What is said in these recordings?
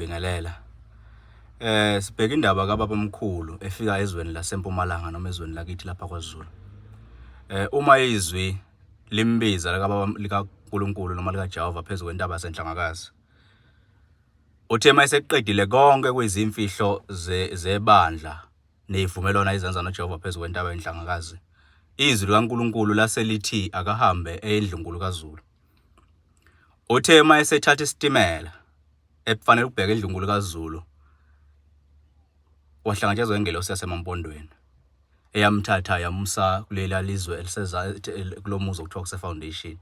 Bingelela. Sibheka indaba kaBaba Mkhulu efika ezweni laseMpumalanga noma ezweni lakithi lapha kwaZulu. Uma izwi limbiza likaNkulunkulu noma likaJehova phezulu kwentaba yaseNhlangakazi. Uthe mayeseqedile konke kwezimfihlo zebandla nezivumelwano izenza noJehova phezulu kwentaba yeNhlangakazi. Izwi likaNkulunkulu laselithi akahambe eNdlunkulu kaZulu. Uthe mayesethatha isitimela ekufanele ukubheka eNdlunkulu kaZulu. Wahlangatshezwa ingelosi yaseMampondweni eyamthatha yamsa kulela lizwe eliseza kulomuzi okuthiwa kuse foundation.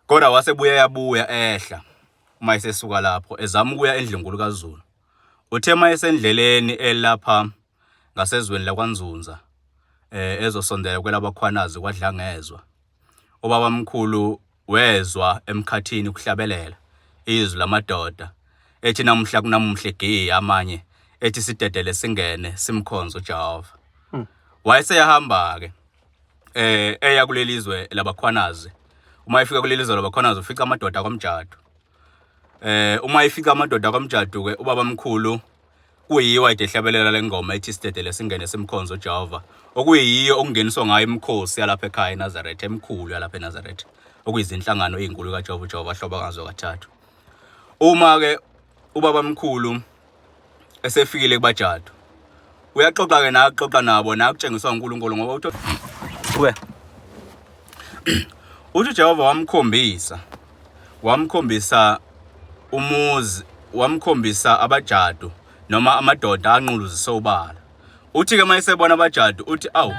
Kodwa wasebuya yabuya ehla mayesesuka lapho ezama ukuya eNdlunkulu kaZulu. Uthe mayesendleleni elapha ngasezweni lakwaNzunza ezosondela kwelabakhwanazi kwadlangezwa. Ubaba Mkhulu wezwa emkhathini kuhlabelela izwi lamadoda ethi namuhla kunamuhle ge amanye ethi sidedele singene simkhonzo uJehova. Wayeseyahamba ke eya kulelizwe labakhwanazi. Uma efika kulelizwe labakhwanazi ufica amadoda kwamjado. Uma efika amadoda kwamjado ke ubaba Mkhulu kuyiwa edehlabelela lengoma ethi sidedele singene simkhonzo uJehova. Okuyiyo okungeniswa ngayo imikhosi yalapha ekhaya eNazaretha emkhulu yalapha eNazaretha. Okuyizinhlangano ezinkulu kaJehova uJehova ahloba ngazo kathathu. Uma ke ubaba Mkhulu esefikile kubajado uyaxoxa ke naxoxa nabo nakutshengiswa uNkulunkulu ngoba uthi uJehova wamkhombisa umuzi, wamkhombisa abajado noma amadoda anquluzise ubala. Uthi ke mayesebona abajado uthi awu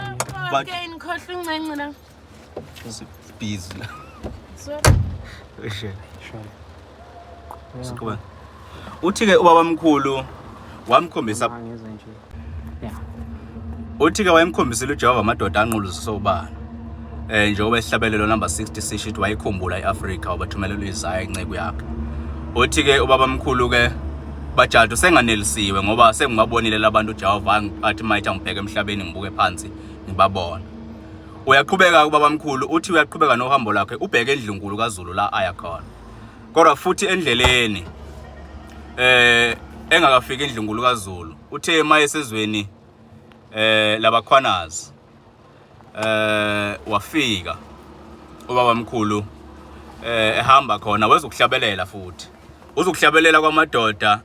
bathi ngikhohle uncence la busy la sure. Uthi ke ubaba Mkhulu wamkhombisa uthi ke wayemkhombisile uJehova amadoda anquluzise ubala. Njengoba esihlabelelo number 60 sithi wayikhumbula iAfrika wabathumelela iZaya inceke yakhe. Uthi ke ubaba Mkhulu ke bajado senganelisiwe ngoba sengibabonile labantu uJehova athi mayithi angibheke emhlabeni ngibuke phansi ngibabona. Uyaqhubeka ubaba Mkhulu uthi uyaqhubeka nohambo lakhe ubheke eNdlunkulu kaZulu la aya khona. Kodwa futhi endleleni engakafika eNdlunkulu kaZulu uthe mayesezweni labakhwanazi wafika ubaba Mkhulu ehamba khona wezokuhlabelela futhi uzokuhlabelela kwamadoda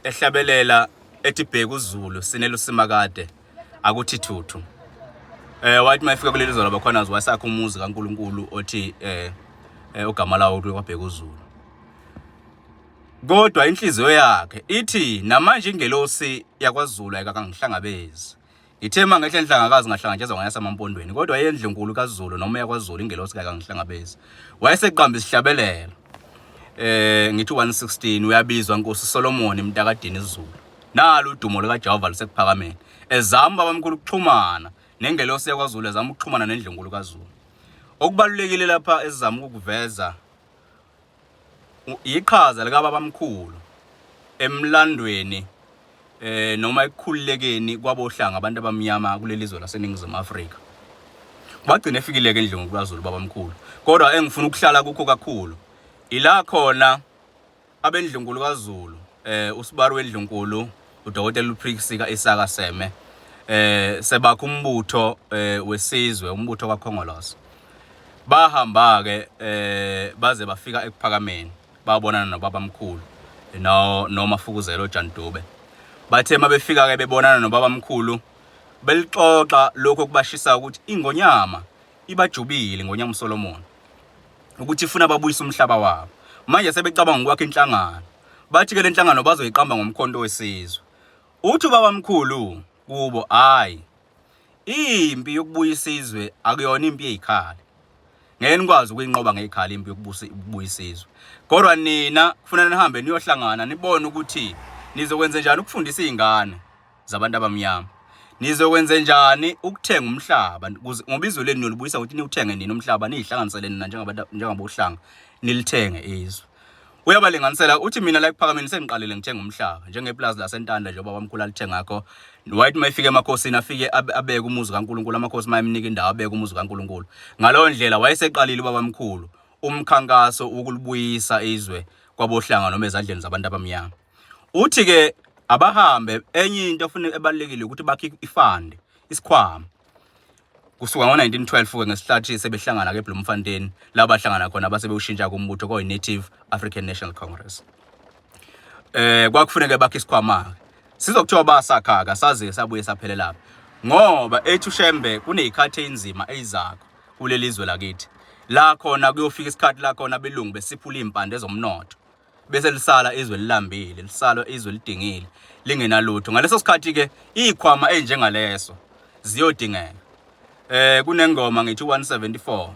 ehlabelela ethi bheka uZulu sinele usimakade akuthi thuthu. Wathi mayefika kulelizwe labakhwanazi wasakha umuzi kaNkulunkulu othi ugama lawo kwabheka uZulu. Kodwa inhliziyo yakhe ithi namanje ingelosi yakwaZulu ayikakangihlangabezi. Ithe mangehle enhlangakazi ngahlangatshezwa ngayaseMampondweni kodwa eNdlunkulu kaZulu noma yakwaZulu ingelosi ayikakangihlangabezi. Wayeseqamba isihlabelela. Ngithi 116 uyabizwa Nkosi Solomon mntakadini iZulu. Nalo udumo likaJehova lusekuphakameni. Ezama baba Mkhulu ukuxhumana nengelosi yakwaZulu ezama ukuxhumana neNdlunkulu kaZulu. Okubalulekile lapha ezizama ukuveza iqhaza lika baba Mkhulu emlandweni noma ekukhululekeni kwabohlanga abantu abamnyama kulelizwe laseNingizimu Afrika. Bagcina efikile ke eNdlunkulu kaZulu baba Mkhulu. Kodwa engifuna ukuhlala kukho kakhulu ila khona abendlunkulu kaZulu uSibaru weNdlunkulu uDokotela uPrixika Isaka Seme sebakho umbutho wesizwe umbutho kaKhongolose. Bahamba ke baze bafika ekuphakameni babonana nobaba Mkhulu noMafukuzelo Jantube. Bathe mabefika ke bebonana nobaba Mkhulu belixoxa lokho kubashisa ukuthi ingonyama ibajubile ngonyama uSolomon ukuthi ifuna babuyisa umhlaba wabo. Manje sebecabanga ukwakha inhlangano. Bathi ke lenhlangano bazoyiqamba ngomkhonto wesizwe. Uthi ubaba Mkhulu kubo hayi impi yokubuyisa isizwe akuyona impi yezikhali. Ngeke nikwazi ukuyinqoba ngezikhali impi yokubuyisa isizwe. Kodwa nina kufanele nihambe niyohlangana nibone ukuthi nizokwenza njani ukufundisa izingane zabantu abamnyama. Nizokwenza njani ukuthenga umhlaba ngoba izwe leni nolibuyisa ukuthi niwuthenge nini umhlaba nizihlanganisele nina njengabohlanga nilithenge izwe. Uyabalinganisela uthi mina la ekuphakameni sengiqalile ngithenga umhlaba njengeplaza laseNtanda nje ubaba Mkhulu alithenga ngakho. Wathi mayifike emakhosini afike abeke umuzi kaNkulunkulu amakhosi mayemnika indawo abeke umuzi kaNkulunkulu. Ngalowo ndlela wayeseqalile ubaba Mkhulu umkhankaso ukulibuyisa izwe kwabohlanga noma ezandleni zabantu abamnyama. Uthi ke abahambe enye into ofuna ebalekile ukuthi bakhe ifund isikhwama kusuka ngo1912 ke ngesihlathi sebehlangana ke eBloemfontein la bahlangana khona basebewushintsha kumbutho ko Native African National Congress. Kwakufuneka bakhe isikhwama sizokuthiwa basakhaka saze sabuye saphelela lapha ngoba ethi uShembe kunezikhathi enzima ezakho kulelizwe lakithi la khona kuyofika isikhathi la khona belungu besiphula impande ezomnotho bese lisala izwe lilambile lisala izwe lidingile lingenalutho ngaleso sikhathi ke izikhwama enjengaleso ziyodingeka. Kunengoma ngithi 174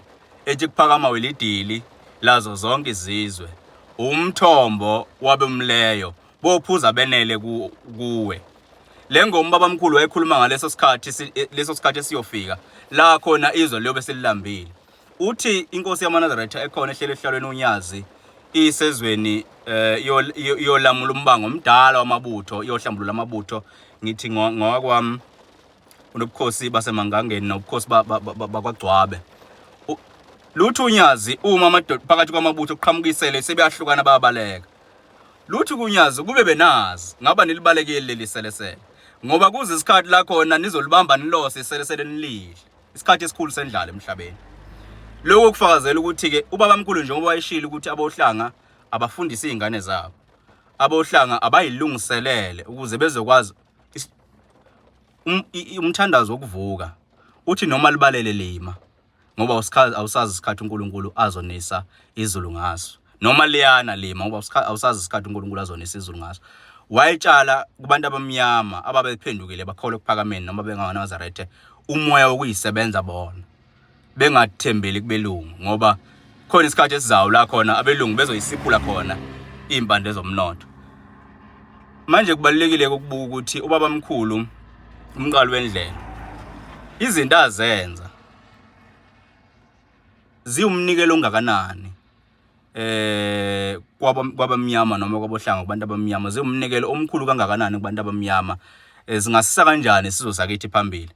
ethi kuphakama welidili lazo zonke izizwe umthombo wabemleyo bophuza benele kuwe. Le ngoma babamkhulu wayekhuluma ngaleso sikhathi esiyofika la khona izwe liyobe selilambile. Uthi inkosi yamaNazaretha ekhona ehlele ehlalweni uNyazi isezweni yolamula umbango omdala wamabutho yohlambulula amabutho ngithi ngokwami unobukhosi basemangangeni nobukhosi bakwaGcwabe. Lutho uNyazi uma amadoda phakathi kwamabutho kuqhamukisele sebeyahlukana bayabaleka. Lutho kuNyazi kube benazi ngaba nilibalekile leliselesele ngoba kuze isikhathi la khona nizolibamba nilose iselesele nilidle isikhathi esikhulu sendlala emhlabeni. Lokho kufakazela ukuthi ke ubabamkhulu njengoba wayeshila ukuthi abohlanga abafundisa izingane zabo abohlanga abayilungiselele ukuze bezokwazi umthandazo wokuvuka. Uthi noma libalele lima ngoba awusazi isikhathi uNkulunkulu azonisa izulu ngaso noma liyana lima ngoba awusazi isikhathi uNkulunkulu azonisa izulu ngaso. Wayetshala kubantu abamnyama ababephendukile bakholwa kuphakameni noma benganazarethe umoya wokuyisebenza bona bengathembeli kubelungu ngoba khona isikhathi esizayo la khona abelungu bezoyisiphula khona impande zomnotho. Manje kubalekile ukubuka ukuthi ubabamkhulu umqalo wendlela izinto azenza ziyumnikelo ongakanani kwabamnyama noma kwabohlanga kubantu abamnyama ziyumnikelo omkhulu kangakanani kubantu abamnyama zingasisa kanjani sizosakithi phambili.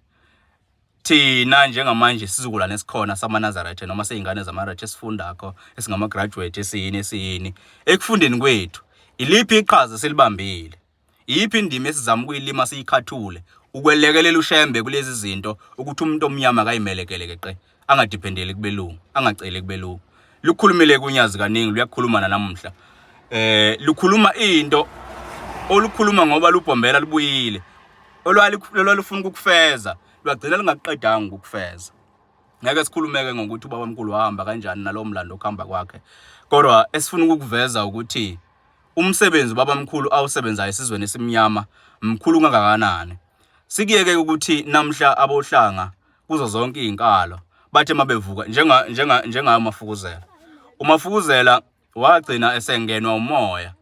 Thina njengamanje sizukulwane esikhona samaNazaretha noma seyingane zamaNazaretha esifundakho esingama graduate esiyini ekufundeni kwethu iliphi iqhaza selibambile iyiphi indima esizama ukuyilima siyikhathule ukwelekelela uShembe kulezi zinto ukuthi umuntu omnyama kayimelekele keqe angadependeli kubelungu angacele kubelungu. Lukhulumile kuNyazi kaningi luyakhuluma namuhla lukhuluma into olukhuluma ngoba lubhombela libuyile olwalufuna ukufeza lwagcina lingaqedanga ukufeza. Ngeke sikhulumeke ngokuthi ubabamkhulu wahamba kanjani nalowo mlando okhamba kwakhe kodwa esifuna ukuveza ukuthi umsebenzi ubabamkhulu awusebenzayo esizweni esimnyama mkhulu kangakanani. Sikiyeke ukuthi namhla abohlanga kuzo zonke izinkalo bathe mabevuka njengayo Mafukuzela. uMafukuzela wagcina esengenwa umoya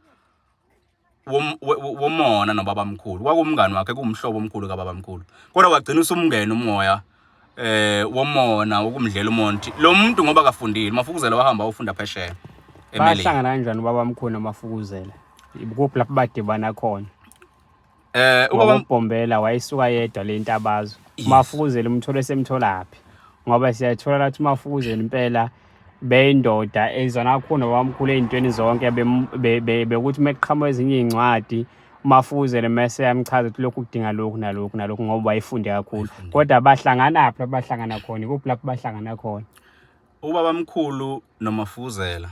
womona nobabamkhulu kwakumngani wakhe kumhlobo omkhulu kababamkhulu kodwa wagcina usumngena umoya womona ukumdlela umonti lo muntu ngoba kafundile. Mafukuzela wahamba ufunda phesheya eMelika. Bahlangana kanjani ubabamkhulu noMafukuzela ikuphi lapho badibana khona? Ubabambombela wayesuka yedwa le ntabazo. Mafukuzela umthole esemtholaphi ngoba siyathola lathi uMafukuzela impela beyindoda ezona khona wamkhulu ezintweni zonke bekuthi meqhamuka ezinye izincwadi uMafukuzela mase yamchaza ukuthi lokhu kudinga lokhu nalokhu ngoba wayifunde kakhulu kodwa bahlangana lapho bahlangana khona ikuphi lapho bahlangana khona? Ubabamkhulu noMafukuzela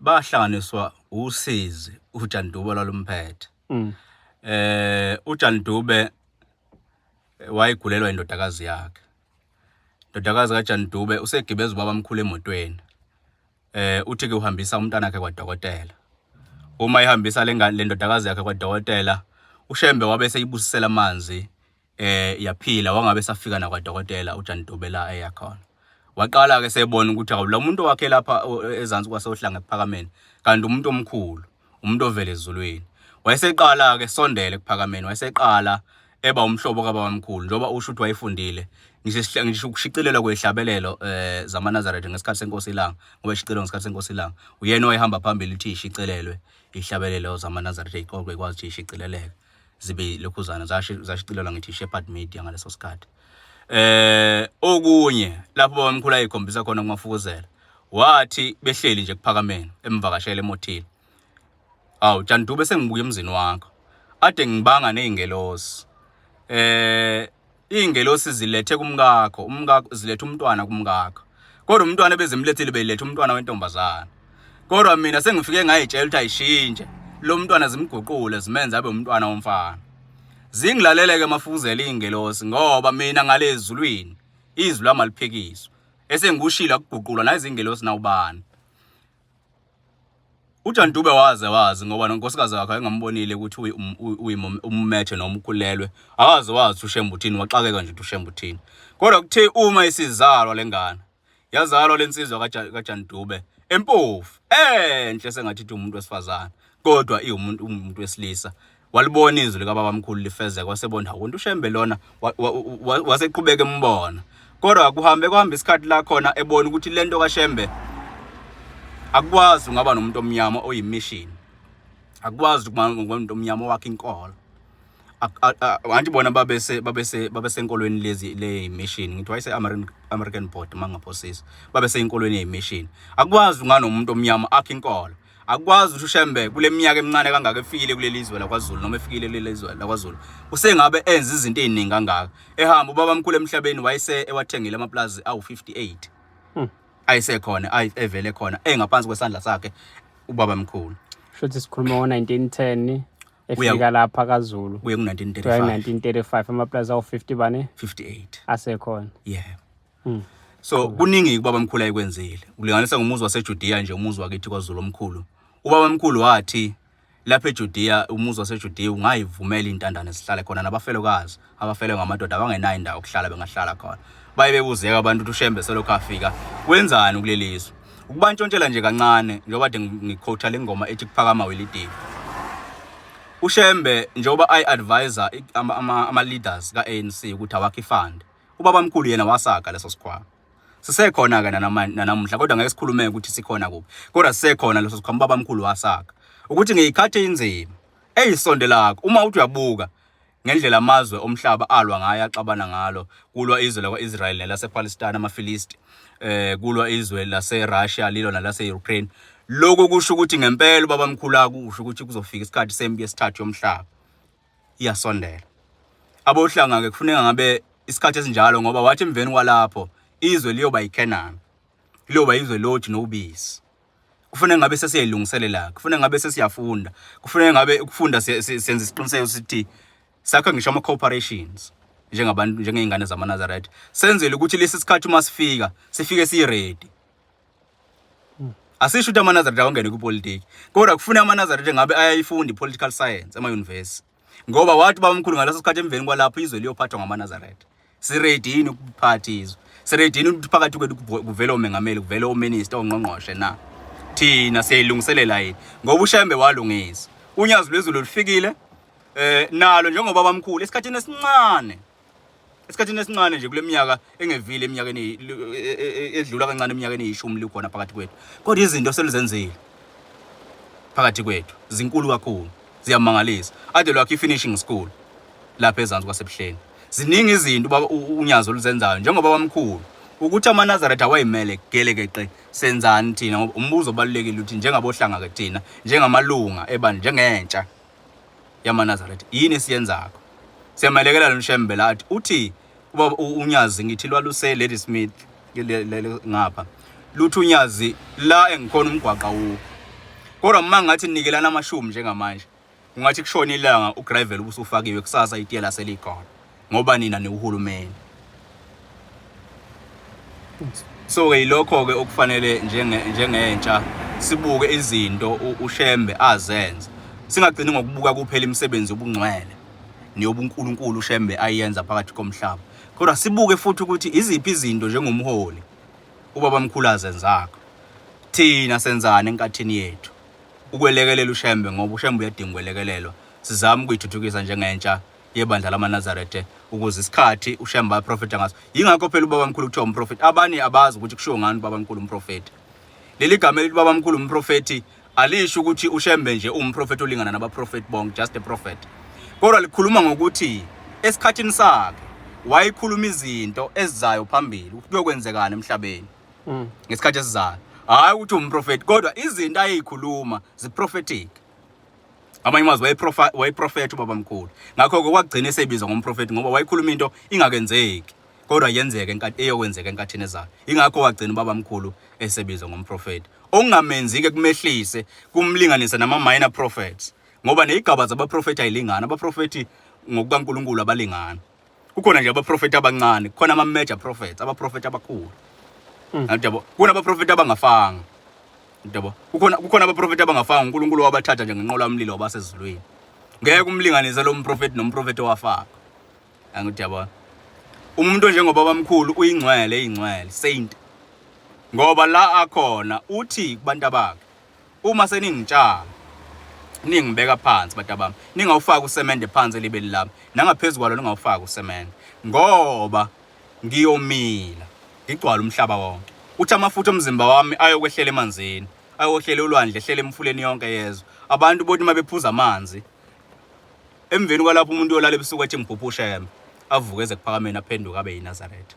bahlanganiswa usizi uJandube lwalumphethe. uJandube wayigulelwa indodakazi yakhe. Indodakazi kaJandube usegibeza ubabamkhulu emotweni. Uthi ke uhambisa umntana wakhe kwaDokotela. Uma ihambisa le ndodakazi yakhe kwaDokotela, uShembe wabe seyibusisela amanzi yaphila wangabe safika na kwaDokotela uJandube la eyakhona. Waqala ke sebona ukuthi awula umuntu wakhe lapha ezansi kwasohlanga ephakameni kanti umuntu omkhulu, umuntu ovela ezulwini. Wayeseqala ke sondele kuphakameni, wayeseqala eba umhlobo kababamkhulu njoba usho ukuthi wayefundile. Ngisho ukushicilelwa kwehlabelelo zamaNazaretha ngesikhathi senkosi ilanga ngoba ishicilelwa ngesikhathi senkosi ilanga uyena wayehamba phambili uthi ishicilelwe ihlabelelo zamaNazaretha iqoqwe kwazi ukuthi ishicileleke zibe lokhuzana zashicilelwa ngithi Shepherd Media ngaleso sikhathi. Okunye lapho babamkhulu ayikhombisa khona kuMafukuzela wathi behleli nje kuphakameni emvakashele emothile, awu Jantube sengibuya emzini wakho ade ngibanga nezingelosi. Izingelosi zilethe kumkakho, umkakho zilethe umntwana kumkakho. Kodwa umntwana bezimlethile belethe umntwana wentombazana. Kodwa mina sengifike ngayitshela ukuthi ayishintshe lo mntwana zimguqule zimenze abe umntwana womfana. Zingilaleleke Mafuzela izingelosi ngoba mina ngalezulwini izwi lami aliphikiswa. Esengikushila ukuguqula nazo izingelosi nawubani. uJantube wazi ngoba nonkosikazi wakhe engambonile ukuthi ummethe noma ukhulelwe. Akaze wazi uShembe uthini, waxakeka nje uShembe uthini. Kodwa kuthe uma isizalwa lengane, yazalwa lensizwa kaJantube empofu enhle sengathi umuntu wesifazana, kodwa umuntu wesilisa. Walibona izwi likaBabamkhulu lifezeka, wasebona ukuthi uShembe lona waseqhubeka embona. Kodwa kuhambe isikhathi la khona ebona ukuthi lento kaShembe akwazi ungaba nomuntu omnyama oyimission. Akwazi ukuba ngomuntu omnyama wakhe inkolo. Anti bona babesenkolweni lezi mission, ngithi wayese American board mangaphosisi. Babesenkolweni yemission. Akwazi ungana nomuntu omnyama akhe inkolo. Akwazi ukuthi uShembe kule minyaka emincane kangaka efikile kuleli izwe laKwaZulu noma efikile kuleli izwe laKwaZulu usengabe enza izinto eziningi kangaka. Ehamba uBabamkhulu emhlabeni wayese ewathengile amaplazi awu58. Ayisekhona evele khona engaphansi kwesandla sakhe uBabamkhulu. Shothi sikhuluma ngo1910 efika lapha kaZulu. Kuye ku1935. 1935 amaplaza awu50 bane 58 asekhona. Yeah. So kuningi uBabamkhulu ayikwenzile. Ulinganisa ngomuzi waseJudiya nje umuzi wakithi kwaZulu omkhulu. uBabamkhulu wathi lapha eJudiya umuzi waseJudiya ungayivumela intandane zihlale khona nabafelokazi abafele ngamadoda abangenayo indawo okuhlala bengahlala khona. Bayebekuzeka abantu ukuthi uShembe selokhu afika wenzani kulelizwe. Ukubantshontshela nje kancane njengoba kade ngiquote le ngoma ethi kuphakama welidini. uShembe njengoba advisor ama leaders kaANC ukuthi awakhe ifund. uBabamkhulu yena wasaka leso sikhwama. Sisekhona ke namuhla kodwa ngeke sikhulume ukuthi sikhona kuphi. Kodwa sisekhona leso sikhwama uBabamkhulu wasaka. Ukuthi ngiyikhathe inzima eyisondelako uma uthi uyabuka ngendlela amazwe omhlaba alwa ngayo axabana ngalo, kulwa izwe laKwaIsrael nelasePalestine amaFilisti, kulwa izwe laseRussia lilo nalase-Ukraine. Lokho kusho ukuthi ngempela uBabamkhulu akusho ukuthi kuzofika isikhathi sempi yesithathu yomhlaba iyasondela. Abohlanga ke kufuneka ngabe isikhathi esinjalo ngoba wathi emveni kwalapho izwe liyoba yiKenani, liyoba izwe lothi nobisi. Kufanele ngabe sesiyilungiselela, kufanele ngabe sesiyafunda, kufanele ngabe ukufunda senze isiqiniseko sithi sakho ngisho ama corporations njengabantu njengeingane zamaNazaretha senzele ukuthi lesi sikhathi uma sifika sifike siready. Asisho ukuthi amaNazaretha awangene kupolitiki, kodwa kufanele amaNazaretha ngabe ayayifunda ipolitical science ema-university. Ngoba wathi uBabamkhulu ngaleso sikhathi emveni kwalapho izwe liyophathwa ngamaNazaretha. Siready yini ukuphatha izwe? Siready yini ukuthi phakathi kwethu kuvele omengameli, kuvele ominister, ongqongqoshe na? Thina siyilungiselela yini ngoba uShembe walungisa. Unyazo lwezulu lufikile nalo njengoba uBabamkhulu esikhathini esincane nje kule minyaka engevile eminyakeni edlula kancane eminyakeni eyishumi likhona phakathi kwethu. Kodwa izinto selizenzile phakathi kwethu zinkulu kakhulu, ziyamangalisa. Ade lwakhe finishing school lapha ezansi kwasebuhleni. Ziningi izinto unyazo oluzenzayo njengoba uBabamkhulu ukuthi amaNazaretha wayimele gelekeqe senzani thina ngoba umbuzo obalulekile ukuthi njengabohlanga ke thina njengamalunga ebandla njengentsha yamaNazaretha yini esiyenzako. Siyamalekela noShembe lathi uthi unyazi ngithi lwaluse Lady Smith ngapha luthi unyazi la engikhona umgwaqa wo. Kodwa uma ngathi nikelana amashumi njengamanje ungathi kushona ilanga uGravel ubusufakiwe kusasa itiyela selikhona ngoba nina neuhulumeni. So ke lokho ke okufanele njengentsha sibuke izinto uShembe azenza. Singagcini ngokubuka kuphela imisebenzi yobungcwele neyobunkulunkulu uShembe ayenza phakathi komhlaba. Kodwa sibuke futhi ukuthi iziphi izinto njengomholi uBabamkhulu azenzako. Thina senzana enkathini yethu ukwelekelela uShembe ngoba uShembe uyadinga ukwelekelelwa. Sizama ukuyithuthukisa njengentsha yebandla lamaNazaretha ukuze isikhathi uShembe ayiprofeta ngaso. Yingakho phela uBabamkhulu kuthiwa umprofeti. Abanye abazi ukuthi kushiwo ngani uBabamkhulu umprofeti. Leli gama elithi uBabamkhulu umprofeti alisho ukuthi uShembe nje umprofeti olingana nabaprofeti bonke, just a prophet. Kodwa likhuluma ngokuthi esikhathini sakhe wayikhuluma izinto ezizayo phambili ukuthi kuyokwenzekana emhlabeni ngesikhathi esizayo. hayi ukuthi umprofeti kodwa izinto ayikhuluma ziprophetic. Amanye amazwi wayeprofeti ubabamkhulu. Ngakho-ke kwagcina esebizwa ngomprofeti ngoba wayekhuluma into ingakenzeki kodwa yenzeke eyokwenzeka enkathini ezayo. Ingakho wagcina ubabamkhulu esebizwa ngomprofeti. Okungamenzi-ke kumehlise kumlinganisa nama-minor prophets ngoba nezigaba zabaprofeti ayilingana. Abaprofeti ngokukaNkulunkulu abalingana. Kukhona nje abaprofeti abancane, kukhona ama-major prophets, abaprofeti abakhulu. Yabo, kunabaprofeti abangafanga. Yabo, kukhona abaprofeti abangafanga uNkulunkulu wabathatha nje ngenqola yomlilo wabasezulwini. Ngeke umlinganise lo mprofeti nomprofeti owafaka. Yabo. Umuntu njengoba bamkhulu uyingcwele, saint. Ngoba la akhona uthi kubantu bakhe, uma seningitshala ningibeka phansi bantu bami, ningawufaka usemende phansi elibeli lami, nangaphezulu kwalo ningawufaka usemende. Ngoba ngiyomila, ngigcwala umhlaba wonke. Uthi amafutha omzimba wami ayokwehlela emanzini, ayokwehlela olwandle, ehlela emfuleni yonke yezwe. Abantu bothi mabephuza amanzi, emveni kwalapho umuntu yolala ebusuku ethi ngibhubhusheme, avuke ezekuphakameni aphenduka abe yiNazaretha.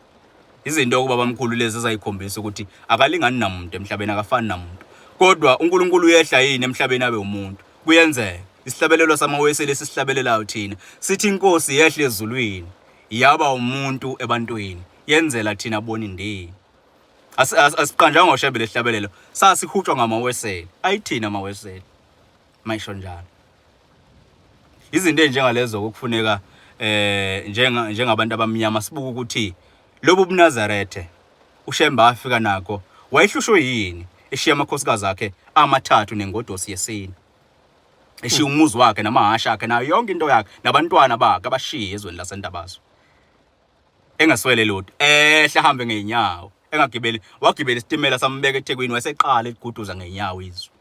Izinto okuba bamkhulu lezi ezayikhombisa ukuthi akalingani namuntu emhlabeni, akafani namuntu. Kodwa uNkulunkulu uyehla yini emhlabeni abe umuntu? Kuyenzeka. Isihlabelelo samaweseli esihlabelelayo thina sithi inkosi yehle ezulwini yaba umuntu ebantwini, yenzela thina bona indeni. Asiqanjanga ngoshebe lehlabelelo, sasihutshwa ngamaweseli. Ayithina amaweseli. Mayisho njalo. Izinto enjengalezo okufuneka njengabantu abamnyama sibuka ukuthi lobu buNazarethe uShemba afika nako wayehlushwe yini eshiya amakhosikazi akhe amathathu nengodosi yesine. Eshiya umuzi wakhe namahasha akhe nayo yonke into yakhe nabantwana bakhe abashiya ezweni laseNtabazo. Engaswele lutho, ehambe ngeenyawo, wagibela isitimela sambeka eThekwini waseqala eliguduza ngeenyawo izwe.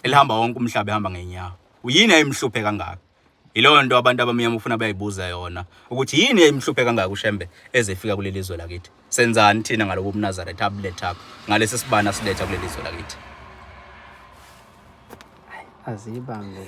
Elihamba wonke umhlaba ehamba ngeenyawo. Uyini ayimhluphe kangaka? Yilowo nto abantu abamnyama ufuna bayibuza yona ukuthi yini ayimhluphe kangaka uShembe ezefika kuleli zwe lakithi. Senzani thina ngalobu buNazaretha abuletha ngalesi sibana siletha kuleli zwe lakithi? Azibambe